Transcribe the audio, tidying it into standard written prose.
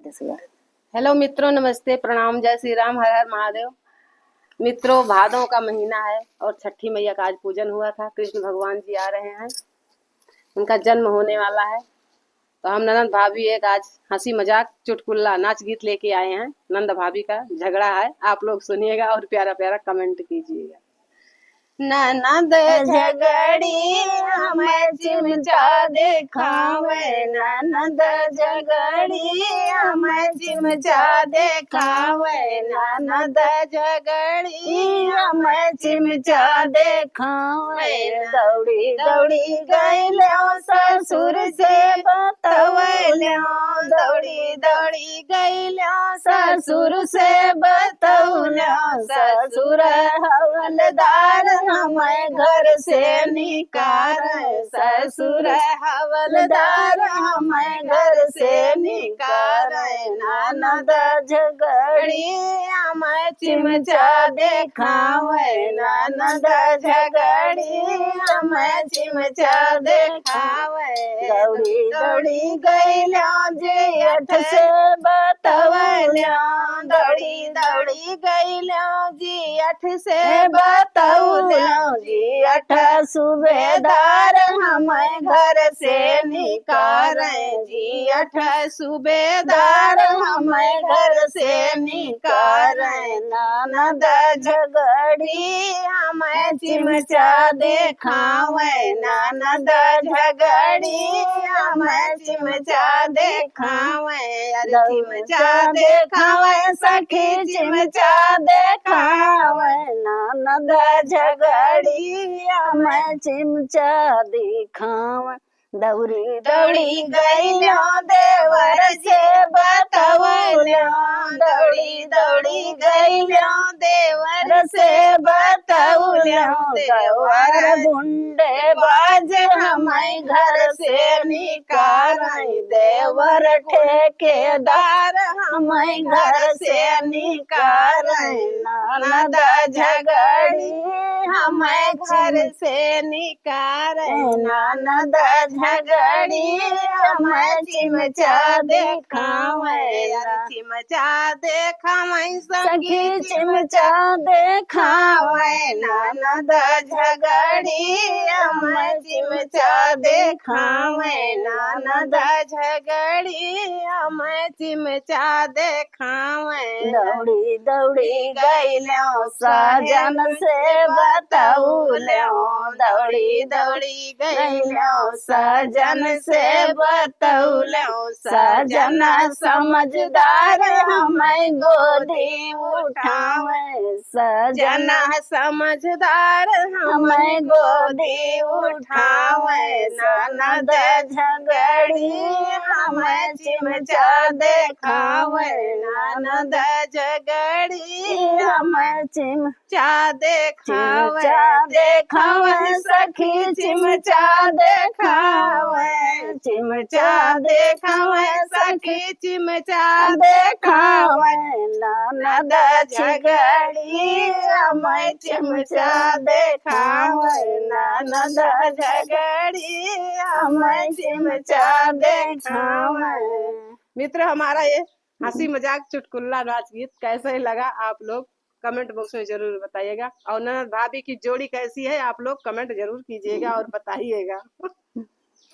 Hello मित्रों, नमस्ते, प्रणाम, जय श्री राम, हर हर महादेव। मित्रों, भादों का महीना है और छठी मैया का आज पूजन हुआ था। कृष्ण भगवान जी आ रहे हैं, उनका जन्म होने वाला है। तो हम ननद भाभी एक आज हंसी मजाक चुटकुल्ला नाच गीत लेके आए हैं। नंद भाभी का झगड़ा है, आप लोग सुनिएगा और प्यारा प्यारा कमेंट कीजिएगा। ननद झगड़ी हमें चिमचा देखावे, ननद झगड़ी हमें चिमचा देखावे, ननद झगड़ी हमें चिमचा देखावे। दौड़ी दौड़ी गइलो ससुर से बतवलो, दौड़ी दौड़ी गइलो ससुर से बतवलो। ससुर हवलदार हमें घर से निकारे, ससुर हवलदार हमें घर से निकारे। ननद झगड़ी हमें चिमचा देखावे, ननद झगड़ी हमें चिमचा देखावे। दौड़ी दौड़ी गइलो जेठ से बतवलो, दौड़ी दौड़ी गइलो जेठ से बतवलो। जेठ सूबेदार हमें घर से निकारे, जेठ सूबेदार हमें घर से निकारे। ननद झगड़ी हमें चिमचा देखावे, ननद झगड़ी हमें चिमचा देखावे। चिमचा देखावे सखी चिमचा देखावे, ननद झगड़ी हमें चिमचा दिखावे। दौड़ी दौड़ी गइलो देवर से बतवलो, दौड़ी दौड़ी गइलो देवर से बतवलो। देवर गुंडे बाज हमें घर से निकारे, देवर ठेकेदार हमें घर से निकारे। ननद झगड़ी हमें घर से निकारे, ननद झगड़ी हमें चिमचा देखावे। चिमचा देखावे सखी चिमचा देखावे, ननद झगड़ी हमें चिमचा देखावे, ननद झगड़ी हमें चिमचा देखावे। दौड़ी दौड़ी गइलो सजन से बतवलो, दौड़ी दौड़ी गइलो सजन से बतवलो। सजन समझदार हमें गोदी उठावे, सजन समझदार हमें गोदी उठावे। ननद झगड़ी हमें चिमचा देखावे, ननद झगड़ी हमें चिमचा देखावे। देखावे सखी चिमचा देखावे, चिमचा देखावे सखी चिमचा देखावे। ननद झगड़ी हमें चिमचा देखावे, ननद झगड़ी हमें चिमचा देखावे। मित्र, हमारा ये हंसी मजाक चुटकुल्ला नाच गीत कैसे लगा आप लोग कमेंट बॉक्स में जरूर बताइएगा। और ननद भाभी की जोड़ी कैसी है आप लोग कमेंट जरूर कीजिएगा और बताइएगा।